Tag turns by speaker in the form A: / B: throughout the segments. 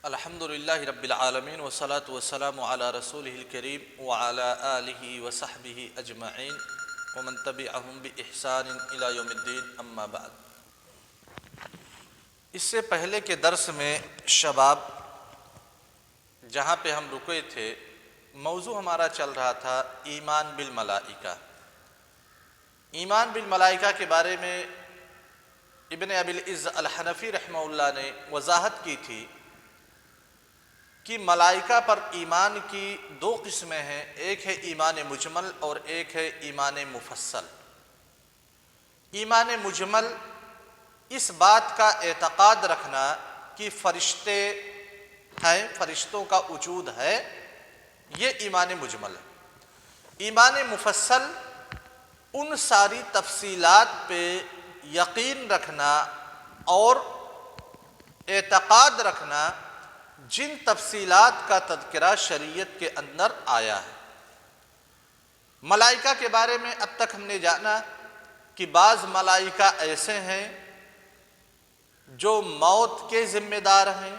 A: الحمدللہ رب العالمین والصلاة والسلام علی رسولہ الکریم وعلی آلہ وصحبہ اجمعین ومن تبعہم بإحسان الی یوم الدین اما بعد۔ اس سے پہلے کے درس میں شباب جہاں پہ ہم رکے تھے، موضوع ہمارا چل رہا تھا ایمان بالملائکہ۔ ایمان بالملائکہ کے بارے میں ابن ابی العز الحنفی رحمہ اللہ نے وضاحت کی تھی کہ ملائکہ پر ایمان کی دو قسمیں ہیں، ایک ہے ایمان مجمل اور ایک ہے ایمان مفصل۔ ایمان مجمل اس بات کا اعتقاد رکھنا کہ فرشتے ہیں، فرشتوں کا وجود ہے، یہ ایمان مجمل ہے۔ ایمان مفصل ان ساری تفصیلات پہ یقین رکھنا اور اعتقاد رکھنا جن تفصیلات کا تذکرہ شریعت کے اندر آیا ہے۔ ملائکہ کے بارے میں اب تک ہم نے جانا کہ بعض ملائکہ ایسے ہیں جو موت کے ذمہ دار ہیں،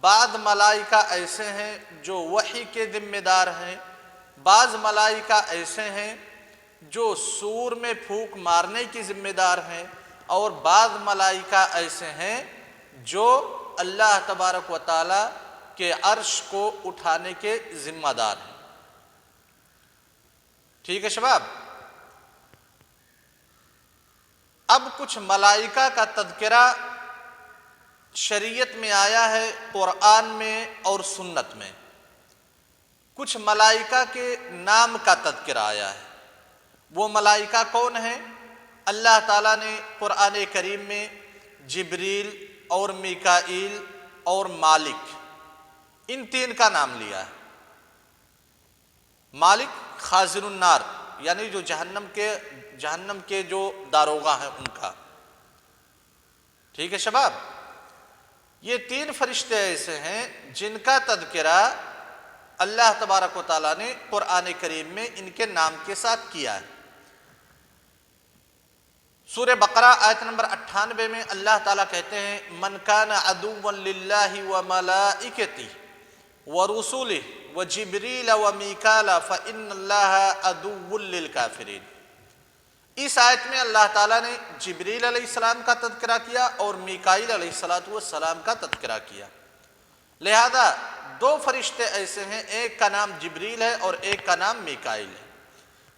A: بعض ملائکہ ایسے ہیں جو وحی کے ذمہ دار ہیں، بعض ملائکہ ایسے ہیں جو سور میں پھونک مارنے کی ذمہ دار ہیں، اور بعض ملائکہ ایسے ہیں جو اللہ تبارک و تعالیٰ کے عرش کو اٹھانے کے ذمہ دار ہیں۔ ٹھیک ہے شباب؟ اب کچھ ملائکہ کا تذکرہ شریعت میں آیا ہے، قرآن میں اور سنت میں۔ کچھ ملائکہ کے نام کا تذکرہ آیا ہے۔ وہ ملائکہ کون ہیں؟ اللہ تعالیٰ نے قرآن کریم میں جبریل اور میکائیل اور مالک، ان تین کا نام لیا ہے۔ مالک خازن النار، یعنی جو جہنم کے جو داروغہ ہیں ان کا۔ ٹھیک ہے شباب؟ یہ تین فرشتے ایسے ہیں جن کا تذکرہ اللہ تبارک و تعالیٰ نے قرآن کریم میں ان کے نام کے ساتھ کیا ہے۔ سورہ بقرہ آیت نمبر 98 میں اللہ تعالیٰ کہتے ہیں من کان عدوا للہ وملائکتہ ورسلہ وجبریل ومیکال فإن اللہ عدو للکافرین۔ اس آیت میں اللہ تعالیٰ نے جبریل علیہ السلام کا تذکرہ کیا اور میکائیل علیہ السلام کا تذکرہ کیا۔ لہذا دو فرشتے ایسے ہیں، ایک کا نام جبریل ہے اور ایک کا نام میکائیل ہے۔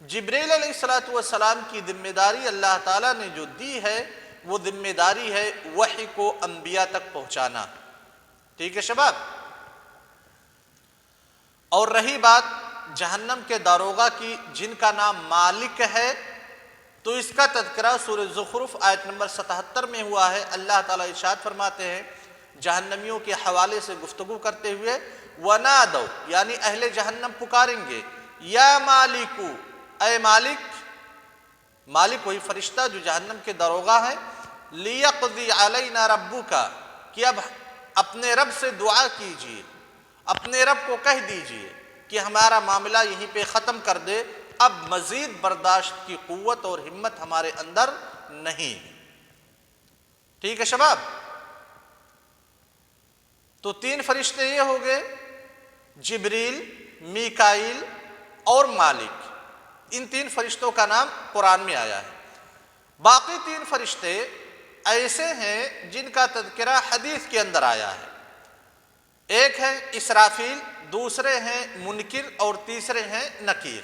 A: جبریل علیہ السلام کی ذمہ داری اللہ تعالیٰ نے جو دی ہے وہ ذمہ داری ہے وحی کو انبیاء تک پہنچانا۔ ٹھیک ہے شباب؟ اور رہی بات جہنم کے داروغہ کی جن کا نام مالک ہے، تو اس کا تذکرہ سورہ زخرف آیت نمبر 77 میں ہوا ہے۔ اللہ تعالیٰ ارشاد فرماتے ہیں جہنمیوں کے حوالے سے گفتگو کرتے ہوئے وَنَادَوْا، یعنی اہل جہنم پکاریں گے یا مالکو، اے مالک۔ مالک وہی فرشتہ جو جہنم کے داروغہ ہیں۔ لِيَقْضِي عَلَيْنَا رَبُّكَ، کہ اب اپنے رب سے دعا کیجئے، اپنے رب کو کہہ دیجئے کہ ہمارا معاملہ یہیں پہ ختم کر دے، اب مزید برداشت کی قوت اور ہمت ہمارے اندر نہیں۔ ٹھیک ہے شباب؟ تو تین فرشتے یہ ہو گئے، جبریل، میکائیل اور مالک۔ ان تین فرشتوں کا نام قرآن میں آیا ہے۔ باقی تین فرشتے ایسے ہیں جن کا تذکرہ حدیث کے اندر آیا ہے۔ ایک ہے اسرافیل، دوسرے ہیں منکر اور تیسرے ہیں نکیر۔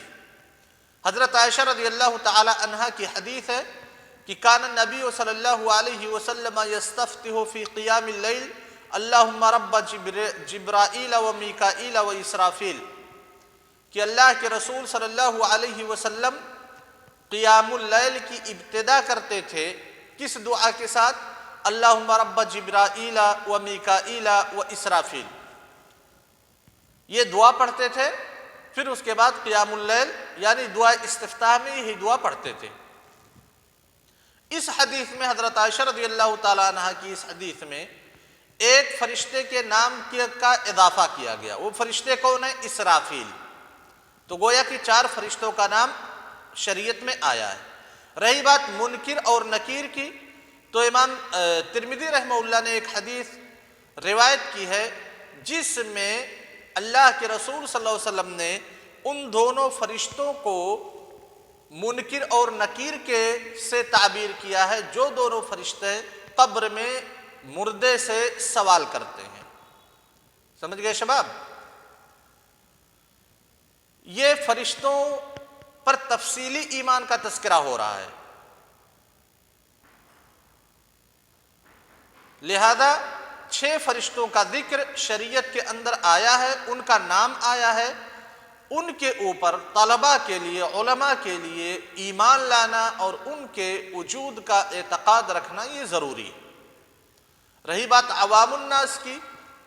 A: حضرت عائشہ رضی اللہ تعالی عنہا کی حدیث ہے کہ کان النبی صلی اللہ علیہ وسلم یستفتح فی قیام اللیل اللہم رب جبرائیل و میکائیل و اسرافیل، کہ اللہ کے رسول صلی اللہ علیہ وسلم قیام اللیل کی ابتدا کرتے تھے کس دعا کے ساتھ؟ اللہم رب جبرائیل و میکائیل و اسرافیل، یہ دعا پڑھتے تھے۔ پھر اس کے بعد قیام اللیل یعنی دعا استفتاح میں یہی دعا پڑھتے تھے۔ اس حدیث میں حضرت عائشہ رضی اللہ تعالی عنہ کی اس حدیث میں ایک فرشتے کے نام کا اضافہ کیا گیا۔ وہ فرشتے کون ہیں؟ اسرافیل۔ تو گویا کہ چار فرشتوں کا نام شریعت میں آیا ہے۔ رہی بات منکر اور نکیر کی، تو امام ترمذی رحمہ اللہ نے ایک حدیث روایت کی ہے جس میں اللہ کے رسول صلی اللہ علیہ وسلم نے ان دونوں فرشتوں کو منکر اور نکیر کے سے تعبیر کیا ہے، جو دونوں فرشتے قبر میں مردے سے سوال کرتے ہیں۔ سمجھ گئے شباب؟ یہ فرشتوں پر تفصیلی ایمان کا تذکرہ ہو رہا ہے، لہذا 6 فرشتوں کا ذکر شریعت کے اندر آیا ہے، ان کا نام آیا ہے، ان کے اوپر طلباء کے لیے، علماء کے لیے ایمان لانا اور ان کے وجود کا اعتقاد رکھنا یہ ضروری ہے۔ رہی بات عوام الناس کی،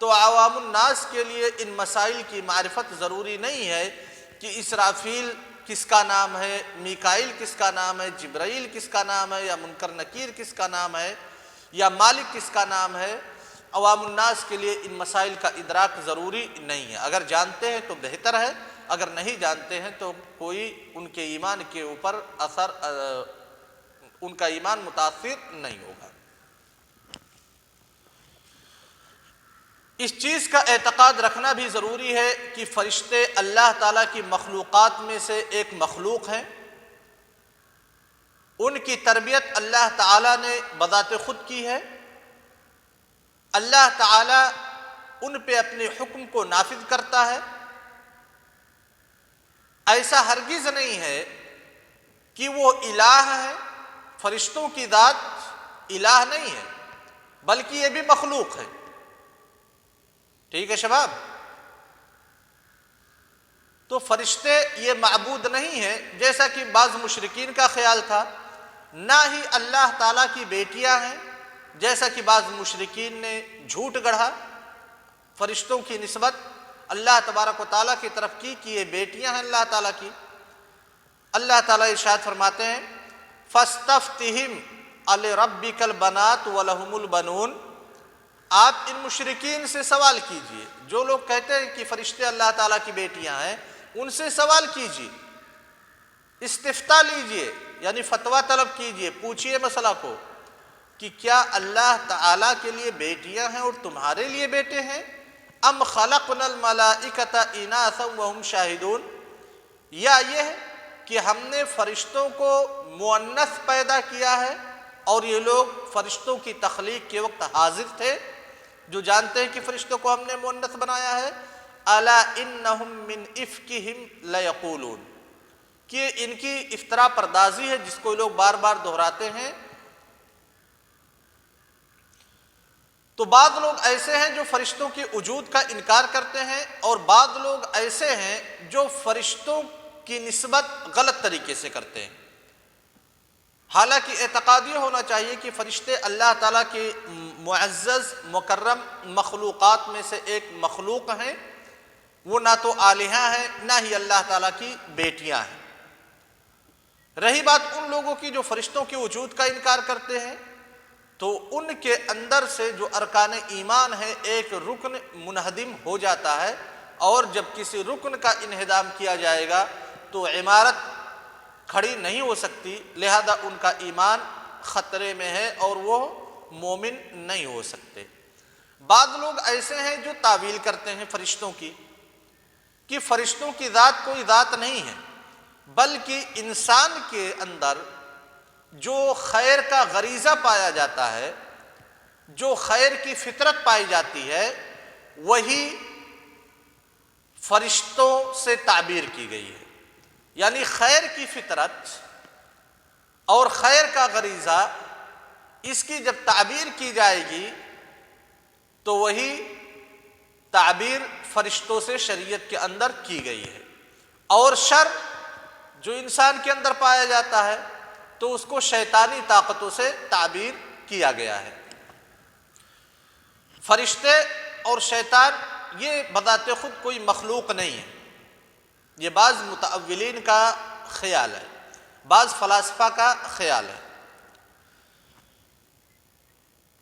A: تو عوام الناس کے لیے ان مسائل کی معرفت ضروری نہیں ہے کہ اسرافیل کس کا نام ہے، میکائیل کس کا نام ہے، جبرائیل کس کا نام ہے، یا منکر نکیر کس کا نام ہے، یا مالک کس کا نام ہے۔ عوام الناس کے لیے ان مسائل کا ادراک ضروری نہیں ہے، اگر جانتے ہیں تو بہتر ہے، اگر نہیں جانتے ہیں تو کوئی ان کے ایمان کے اوپر ان کا ایمان متاثر نہیں ہوگا۔ اس چیز کا اعتقاد رکھنا بھی ضروری ہے کہ فرشتے اللہ تعالیٰ کی مخلوقات میں سے ایک مخلوق ہیں، ان کی تربیت اللہ تعالیٰ نے بذات خود کی ہے، اللہ تعالیٰ ان پہ اپنے حکم کو نافذ کرتا ہے۔ ایسا ہرگز نہیں ہے کہ وہ الہ ہے، فرشتوں کی ذات الہ نہیں ہے، بلکہ یہ بھی مخلوق ہے۔ ٹھیک ہے شباب؟ تو فرشتے یہ معبود نہیں ہیں جیسا کہ بعض مشرکین کا خیال تھا، نہ ہی اللہ تعالیٰ کی بیٹیاں ہیں جیسا کہ بعض مشرکین نے جھوٹ گڑھا فرشتوں کی نسبت اللہ تبارک و تعالیٰ کی طرف کی کہ یہ بیٹیاں ہیں اللہ تعالیٰ کی۔ اللہ تعالیٰ ارشاد فرماتے ہیں فَاسْتَفْتِهِمْ أَلِرَبِّكَ الْبَنَاتُ وَلَهُمُ الْبَنُونَ، آپ ان مشرکین سے سوال کیجئے، جو لوگ کہتے ہیں کہ فرشتے اللہ تعالیٰ کی بیٹیاں ہیں، ان سے سوال کیجئے، استفتاء لیجئے، یعنی فتویٰ طلب کیجئے، پوچھئے مسئلہ کو کہ کیا اللہ تعالیٰ کے لیے بیٹیاں ہیں اور تمہارے لیے بیٹے ہیں؟ ام خلقنا الملائکۃ اناثا وہم شاہدون، یا یہ ہے کہ ہم نے فرشتوں کو مؤنث پیدا کیا ہے اور یہ لوگ فرشتوں کی تخلیق کے وقت حاضر تھے، جو جانتے ہیں کہ فرشتوں کو ہم نے مؤنث بنایا ہے۔ الا انہم من افکہم لیقولون، کہ ان کی افتراء پردازی ہے جس کو لوگ بار بار دہراتے ہیں۔ تو بعض لوگ ایسے ہیں جو فرشتوں کے وجود کا انکار کرتے ہیں، اور بعض لوگ ایسے ہیں جو فرشتوں کی نسبت غلط طریقے سے کرتے ہیں۔ حالانکہ اعتقاد یہ ہونا چاہیے کہ فرشتے اللہ تعالیٰ کے معزز مکرم مخلوقات میں سے ایک مخلوق ہیں، وہ نہ تو الہہ ہیں نہ ہی اللہ تعالیٰ کی بیٹیاں ہیں۔ رہی بات ان لوگوں کی جو فرشتوں کے وجود کا انکار کرتے ہیں، تو ان کے اندر سے جو ارکان ایمان ہے ایک رکن منہدم ہو جاتا ہے، اور جب کسی رکن کا انہدام کیا جائے گا تو عمارت کھڑی نہیں ہو سکتی، لہذا ان کا ایمان خطرے میں ہے اور وہ مومن نہیں ہو سکتے۔ بعض لوگ ایسے ہیں جو تعویل کرتے ہیں فرشتوں کی، کہ فرشتوں کی ذات کوئی ذات نہیں ہے، بلکہ انسان کے اندر جو خیر کا غریزہ پایا جاتا ہے، جو خیر کی فطرت پائی جاتی ہے، وہی فرشتوں سے تعبیر کی گئی ہے۔ یعنی خیر کی فطرت اور خیر کا غریزہ، اس کی جب تعبیر کی جائے گی تو وہی تعبیر فرشتوں سے شریعت کے اندر کی گئی ہے۔ اور شر جو انسان کے اندر پایا جاتا ہے تو اس کو شیطانی طاقتوں سے تعبیر کیا گیا ہے۔ فرشتے اور شیطان یہ بذات خود کوئی مخلوق نہیں ہے، یہ بعض متأولین کا خیال ہے، بعض فلاسفہ کا خیال ہے۔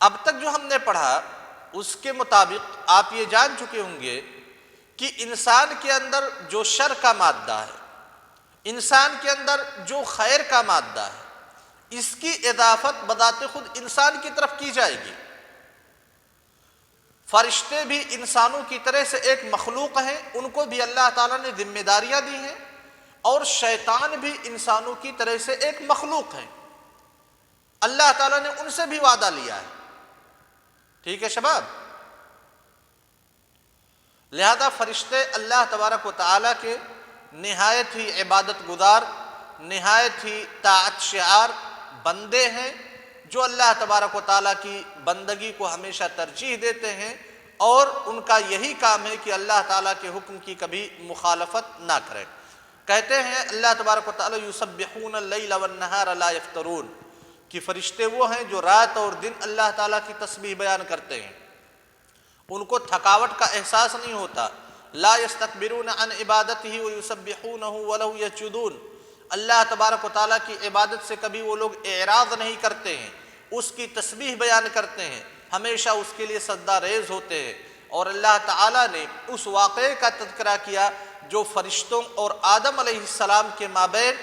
A: اب تک جو ہم نے پڑھا اس کے مطابق آپ یہ جان چکے ہوں گے کہ انسان کے اندر جو شر کا مادہ ہے، انسان کے اندر جو خیر کا مادہ ہے، اس کی اضافت بذات خود انسان کی طرف کی جائے گی۔ فرشتے بھی انسانوں کی طرح سے ایک مخلوق ہیں، ان کو بھی اللہ تعالیٰ نے ذمہ داریاں دی ہیں، اور شیطان بھی انسانوں کی طرح سے ایک مخلوق ہے، اللہ تعالیٰ نے ان سے بھی وعدہ لیا ہے۔ ٹھیک ہے شباب؟ لہذا فرشتے اللہ تبارک و تعالیٰ کے نہایت ہی عبادت گزار، نہایت ہی طاعت شعار بندے ہیں، جو اللہ تبارک و تعالیٰ کی بندگی کو ہمیشہ ترجیح دیتے ہیں، اور ان کا یہی کام ہے کہ اللہ تعالیٰ کے حکم کی کبھی مخالفت نہ کرے۔ کہتے ہیں اللہ تبارک و تعالیٰ یسبحون اللیل والنہار لا یفترون، کہ فرشتے وہ ہیں جو رات اور دن اللہ تعالیٰ کی تسبیح بیان کرتے ہیں، ان کو تھکاوٹ کا احساس نہیں ہوتا۔ لا یستکبرون عن عبادتہ ویسبحونہ ولہ یسجدون، اللہ تبارک و تعالیٰ کی عبادت سے کبھی وہ لوگ اعراض نہیں کرتے ہیں، اس کی تسبیح بیان کرتے ہیں، ہمیشہ اس کے لیے سجدہ ریز ہوتے ہیں۔ اور اللہ تعالیٰ نے اس واقعے کا تذکرہ کیا جو فرشتوں اور آدم علیہ السلام کے مابین،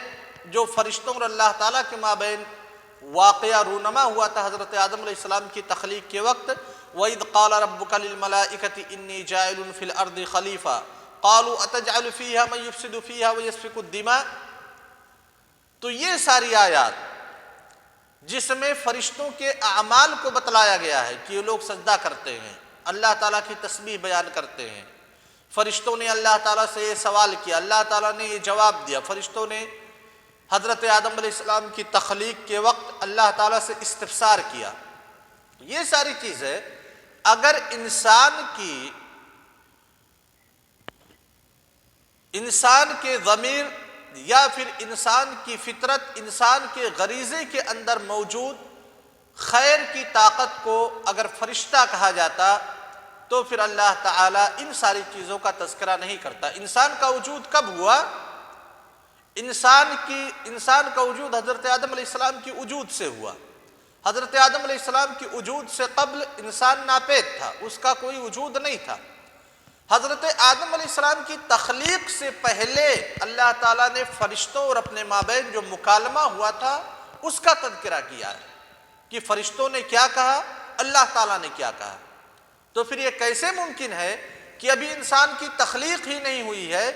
A: جو فرشتوں اور اللہ تعالیٰ کے مابین واقعہ رونما ہوا تھا حضرت آدم علیہ السلام کی تخلیق کے وقت۔ وَإِذْ قَالَ رَبُّكَ لِلْمَلَائِكَةِ إِنِّي جَاعِلٌ فِي الْأَرْضِ خَلِيفَةً قَالُوا أَتَجْعَلُ فِيهَا مَن يُفْسِدُ فِيهَا وَيَسْفِكُ الدِّمَاءَ۔ تو یہ ساری آیات جس میں فرشتوں کے اعمال کو بتلایا گیا ہے کہ یہ لوگ سجدہ کرتے ہیں، اللہ تعالیٰ کی تسبیح بیان کرتے ہیں۔ فرشتوں نے اللہ تعالیٰ سے یہ سوال کیا، اللہ تعالیٰ نے یہ جواب دیا۔ فرشتوں نے حضرت آدم علیہ السلام کی تخلیق کے وقت اللہ تعالیٰ سے استفسار کیا۔ یہ ساری چیزیں اگر انسان کے ضمیر یا پھر انسان کی فطرت، انسان کے غریزے کے اندر موجود خیر کی طاقت کو اگر فرشتہ کہا جاتا تو پھر اللہ تعالیٰ ان ساری چیزوں کا تذکرہ نہیں کرتا۔ انسان کا وجود کب ہوا؟ انسان کا وجود حضرت آدم علیہ السلام کی وجود سے ہوا۔ حضرت آدم علیہ السلام کی وجود سے قبل انسان ناپید تھا، اس کا کوئی وجود نہیں تھا۔ حضرت آدم علیہ السلام کی تخلیق سے پہلے اللہ تعالیٰ نے فرشتوں اور اپنے مابین جو مکالمہ ہوا تھا اس کا تذکرہ کیا ہے کہ فرشتوں نے کیا کہا، اللہ تعالیٰ نے کیا کہا۔ تو پھر یہ کیسے ممکن ہے کہ ابھی انسان کی تخلیق ہی نہیں ہوئی ہے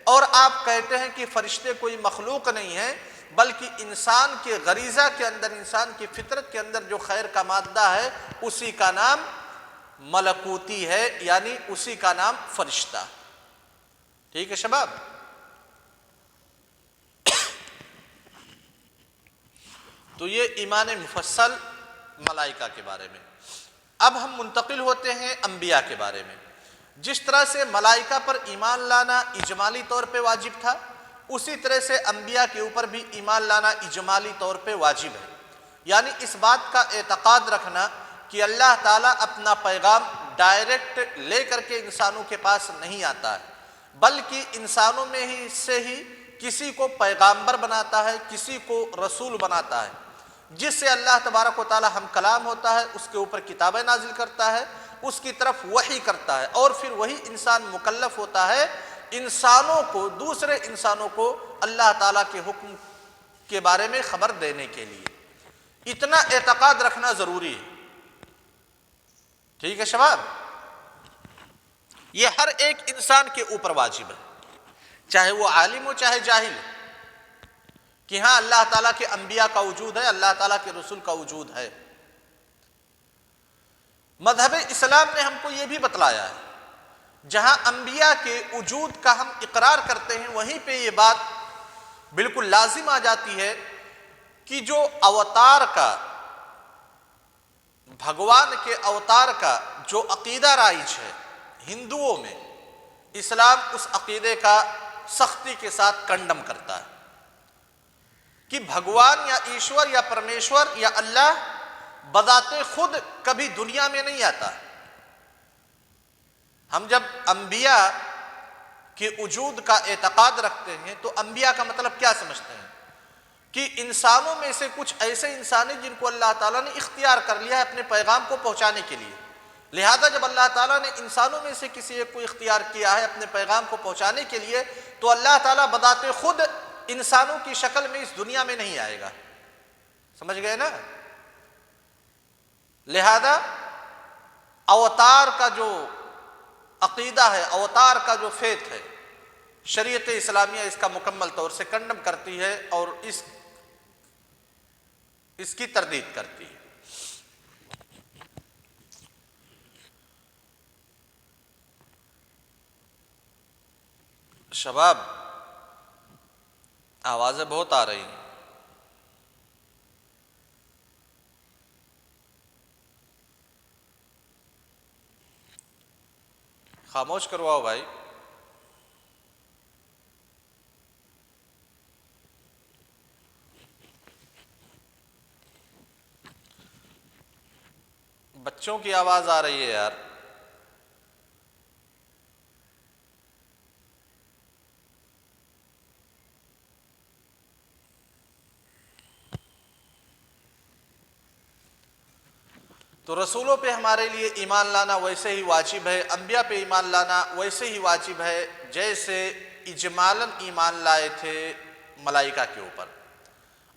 A: اور آپ کہتے ہیں کہ فرشتے کوئی مخلوق نہیں ہیں، بلکہ انسان کے غریزہ کے اندر، انسان کی فطرت کے اندر جو خیر کا مادہ ہے اسی کا نام ملکوتی ہے، یعنی اسی کا نام فرشتہ۔ ٹھیک ہے شباب؟ تو یہ ایمان مفصل ملائکہ کے بارے میں۔ اب ہم منتقل ہوتے ہیں انبیاء کے بارے میں۔ جس طرح سے ملائکہ پر ایمان لانا اجمالی طور پہ واجب تھا، اسی طرح سے انبیاء کے اوپر بھی ایمان لانا اجمالی طور پہ واجب ہے۔ یعنی اس بات کا اعتقاد رکھنا کہ اللہ تعالیٰ اپنا پیغام ڈائریکٹ لے کر کے انسانوں کے پاس نہیں آتا ہے، بلکہ انسانوں میں ہی سے ہی کسی کو پیغامبر بناتا ہے، کسی کو رسول بناتا ہے، جس سے اللہ تبارک و تعالیٰ ہم کلام ہوتا ہے، اس کے اوپر کتابیں نازل کرتا ہے، اس کی طرف وحی کرتا ہے، اور پھر وہی انسان مکلف ہوتا ہے انسانوں کو، دوسرے انسانوں کو اللہ تعالیٰ کے حکم کے بارے میں خبر دینے کے لیے۔ اتنا اعتقاد رکھنا ضروری ہے۔ ٹھیک ہے شباب؟ یہ ہر ایک انسان کے اوپر واجب ہے، چاہے وہ عالم ہو چاہے جاہل، کہ ہاں اللہ تعالیٰ کے انبیاء کا وجود ہے، اللہ تعالیٰ کے رسول کا وجود ہے۔ مذہب اسلام نے ہم کو یہ بھی بتلایا ہے، جہاں انبیاء کے وجود کا ہم اقرار کرتے ہیں وہیں پہ یہ بات بالکل لازم آ جاتی ہے کہ جو اوتار کا، بھگوان کے اوتار کا جو عقیدہ رائج ہے ہندوؤں میں، اسلام اس عقیدے کا سختی کے ساتھ کنڈم کرتا ہے کہ بھگوان یا ایشور یا پرمیشور یا اللہ بذات خود کبھی دنیا میں نہیں آتا۔ ہم جب انبیاء کے وجود کا اعتقاد رکھتے ہیں تو انبیاء کا مطلب کیا سمجھتے ہیں؟ کہ انسانوں میں سے کچھ ایسے انسان ہیں جن کو اللہ تعالیٰ نے اختیار کر لیا ہے اپنے پیغام کو پہنچانے کے لیے، لہذا جب اللہ تعالیٰ نے انسانوں میں سے کسی ایک کو اختیار کیا ہے اپنے پیغام کو پہنچانے کے لیے، تو اللہ تعالیٰ بذات خود انسانوں کی شکل میں اس دنیا میں نہیں آئے گا۔ سمجھ گئے نا؟ لہذا اوتار کا جو عقیدہ ہے، اوتار کا جو فیت ہے، شریعت اسلامیہ اس کا مکمل طور سے کنڈم کرتی ہے اور اس کی تردید کرتی ہے۔ شباب، آوازیں بہت آ رہی ہیں۔ خاموش کرواؤ بھائی۔ بچوں کی آواز آ رہی ہے یار۔ تو رسولوں پہ ہمارے لیے ایمان لانا ویسے ہی واجب ہے، انبیاء پہ ایمان لانا ویسے ہی واجب ہے جیسے اجمالاً ایمان لائے تھے ملائکہ کے اوپر،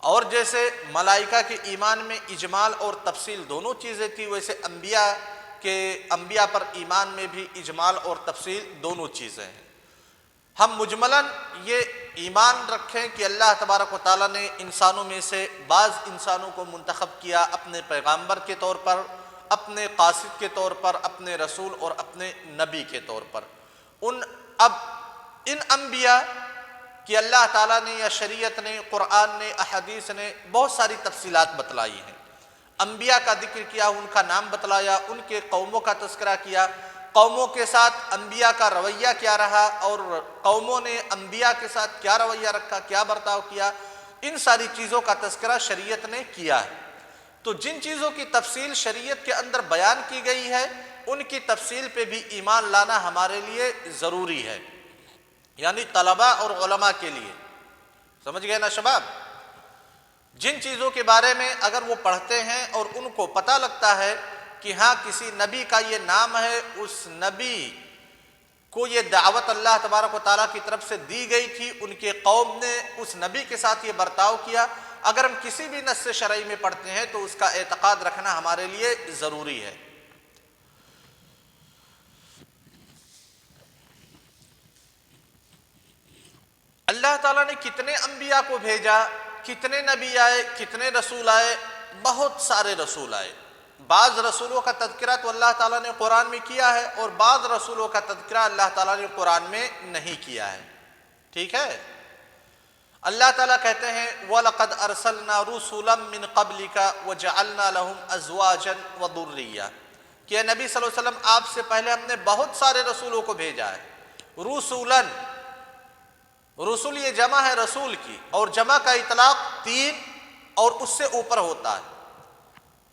A: اور جیسے ملائکہ کے ایمان میں اجمال اور تفصیل دونوں چیزیں تھی، ویسے انبیاء پر ایمان میں بھی اجمال اور تفصیل دونوں چیزیں ہیں۔ ہم مجملاً یہ ایمان رکھیں کہ اللہ تبارک و تعالیٰ نے انسانوں میں سے بعض انسانوں کو منتخب کیا اپنے پیغامبر کے طور پر، اپنے قاصد کے طور پر، اپنے رسول اور اپنے نبی کے طور پر۔ اب ان انبیاء کہ اللہ تعالیٰ نے یا شریعت نے، قرآن نے، احادیث نے بہت ساری تفصیلات بتلائی ہیں۔ انبیاء کا ذکر کیا، ان کا نام بتلایا، ان کے قوموں کا تذکرہ کیا، قوموں کے ساتھ انبیاء کا رویہ کیا رہا اور قوموں نے انبیاء کے ساتھ کیا رویہ رکھا، کیا برتاؤ کیا، ان ساری چیزوں کا تذکرہ شریعت نے کیا ہے۔ تو جن چیزوں کی تفصیل شریعت کے اندر بیان کی گئی ہے ان کی تفصیل پہ بھی ایمان لانا ہمارے لیے ضروری ہے، یعنی طلباء اور علماء کے لیے۔ سمجھ گئے نا شباب؟ جن چیزوں کے بارے میں اگر وہ پڑھتے ہیں اور ان کو پتہ لگتا ہے کہ ہاں کسی نبی کا یہ نام ہے، اس نبی کو یہ دعوت اللہ تبارک و تعالیٰ کی طرف سے دی گئی تھی، ان کے قوم نے اس نبی کے ساتھ یہ برتاؤ کیا، اگر ہم کسی بھی نص شرعی میں پڑھتے ہیں تو اس کا اعتقاد رکھنا ہمارے لیے ضروری ہے۔ اللہ تعالیٰ نے کتنے انبیاء کو بھیجا، کتنے نبی آئے، کتنے رسول آئے؟ بہت سارے رسول آئے۔ بعض رسولوں کا تذکرہ تو اللہ تعالیٰ نے قرآن میں کیا ہے اور بعض رسولوں کا تذکرہ اللہ تعالیٰ نے قرآن میں نہیں کیا ہے، ٹھیک ہے؟ اللہ تعالیٰ کہتے ہیں وَلَقَدْ أَرْسَلْنَا رُسُلًا مِّن قَبْلِكَ وَجَعَلْنَا لَهُمْ أَزْوَاجًا وَذُرِّيَّةً کہ نبی صلی اللہ علیہ وسلم آپ سے پہلے ہم نے بہت سارے رسولوں کو بھیجا ہے۔ رسولاً، رسول یہ جمع ہے رسول کی، اور جمع کا اطلاق 3 اور اس سے اوپر ہوتا ہے،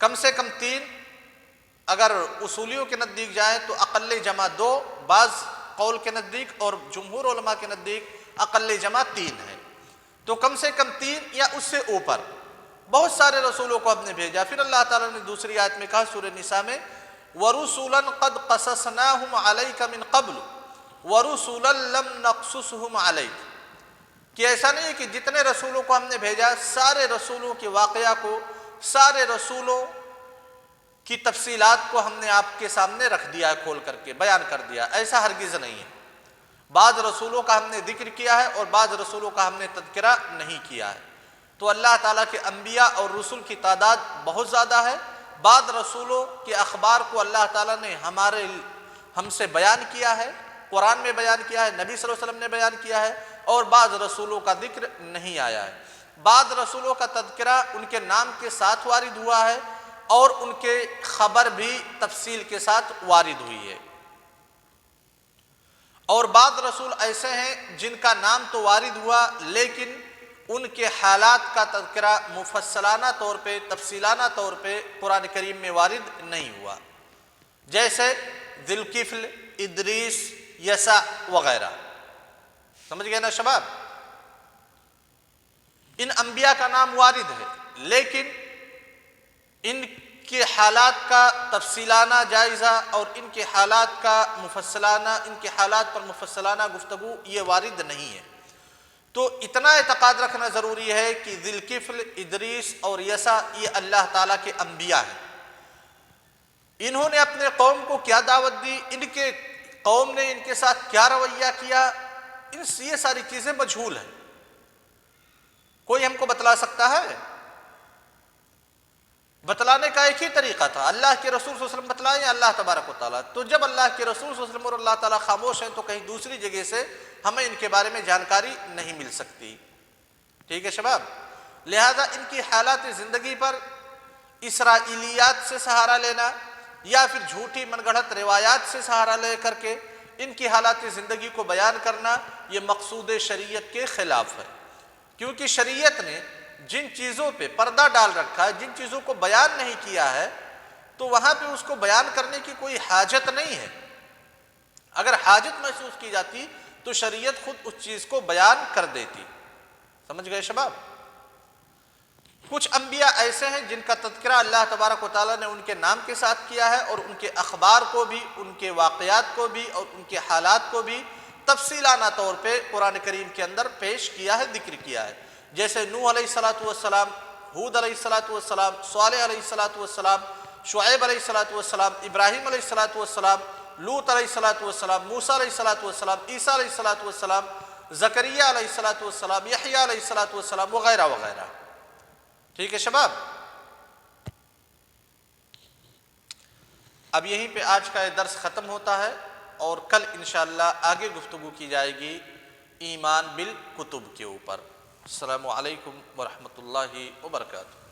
A: کم سے کم 3۔ اگر اصولیوں کے نزدیک جائیں تو اقل جمع 2، بعض قول کے نزدیک اور جمہور علماء کے نزدیک اقل جمع 3 ہے، تو کم سے کم 3 یا اس سے اوپر بہت سارے رسولوں کو ہم نے بھیجا۔ پھر اللہ تعالیٰ نے دوسری آیت میں کہا سورہ نساء میں وَرُسُلًا قَدْ قَصَصْنَاهُمْ عَلَيْكَ مِنْ قَبْلُ وَرُسُلًا لَمْ نَقْصُصْهُمْ عَلَيْكَ کہ ایسا نہیں ہے کہ جتنے رسولوں کو ہم نے بھیجا سارے رسولوں کے واقعہ کو، سارے رسولوں کی تفصیلات کو ہم نے آپ کے سامنے رکھ دیا ہے، کھول کر کے بیان کر دیا، ایسا ہرگز نہیں ہے۔ بعض رسولوں کا ہم نے ذکر کیا ہے اور بعض رسولوں کا ہم نے تذکرہ نہیں کیا ہے۔ تو اللہ تعالیٰ کے انبیاء اور رسول کی تعداد بہت زیادہ ہے۔ بعض رسولوں کے اخبار کو اللہ تعالیٰ نے ہم سے بیان کیا ہے، قرآن میں بیان کیا ہے، نبی صلی اللہ علیہ وسلم نے بیان کیا ہے، اور بعض رسولوں کا ذکر نہیں آیا ہے۔ بعض رسولوں کا تذکرہ ان کے نام کے ساتھ وارد ہوا ہے اور ان کے خبر بھی تفصیل کے ساتھ وارد ہوئی ہے، اور بعض رسول ایسے ہیں جن کا نام تو وارد ہوا لیکن ان کے حالات کا تذکرہ مفصلانہ طور پہ، تفصیلانہ طور پہ قرآن کریم میں وارد نہیں ہوا، جیسے ذی الکفل، ادریس، یسع وغیرہ۔ سمجھ گئے نا شباب؟ ان انبیاء کا نام وارد ہے لیکن ان کے حالات کا تفصیلانہ جائزہ اور ان کے حالات کا ان کے حالات پر مفصلانہ گفتگو یہ وارد نہیں ہے۔ تو اتنا اعتقاد رکھنا ضروری ہے کہ ذی الکفل، ادریس اور یسع یہ اللہ تعالیٰ کے انبیاء ہیں، انہوں نے اپنے قوم کو کیا دعوت دی، ان کے قوم نے ان کے ساتھ کیا رویہ کیا، یہ ساری چیزیں مجہول ہیں۔ کوئی ہم کو بتلا سکتا ہے؟ بتلانے کا ایک ہی طریقہ تھا، اللہ کے رسول صلی اللہ علیہ وسلم بتلائیں یا اللہ تبارک و تعالیٰ۔ تو جب اللہ کے رسول صلی اللہ علیہ وسلم اور اللہ تعالیٰ خاموش ہیں تو کہیں دوسری جگہ سے ہمیں ان کے بارے میں جانکاری نہیں مل سکتی۔ ٹھیک ہے شباب، لہذا ان کی حالات زندگی پر اسرائیلیات سے سہارا لینا یا پھر جھوٹی من گھڑت روایات سے سہارا لے کر کے ان کی حالات زندگی کو بیان کرنا، یہ مقصود شریعت کے خلاف ہے، کیونکہ شریعت نے جن چیزوں پہ پردہ ڈال رکھا ہے، جن چیزوں کو بیان نہیں کیا ہے، تو وہاں پہ اس کو بیان کرنے کی کوئی حاجت نہیں ہے۔ اگر حاجت محسوس کی جاتی تو شریعت خود اس چیز کو بیان کر دیتی۔ سمجھ گئے شباب؟ کچھ انبیاء ایسے ہیں جن کا تذکرہ اللہ تبارک و تعالیٰ نے ان کے نام کے ساتھ کیا ہے، اور ان کے اخبار کو بھی، ان کے واقعات کو بھی، اور ان کے حالات کو بھی تفصیلانہ طور پہ قرآن کریم کے اندر پیش کیا ہے، ذکر کیا ہے۔ جیسے نوح علیہ السلام، ہود علیہ السلام، صالح علیہ السلام، شعیب علیہ السلام، ابراہیم علیہ السلام، لوط علیہ السلام، موسیٰ علیہ السلام، عیسیٰ علیہ السلام، زکریا علیہ السلام، یحییٰ علیہ السلام، وغیرہ وغیرہ۔ ٹھیک ہے شباب، اب یہیں پہ آج کا یہ درس ختم ہوتا ہے، اور کل انشاءاللہ آگے گفتگو کی جائے گی ایمان بالکتب کے اوپر۔ السلام علیکم ورحمۃ اللہ وبرکاتہ۔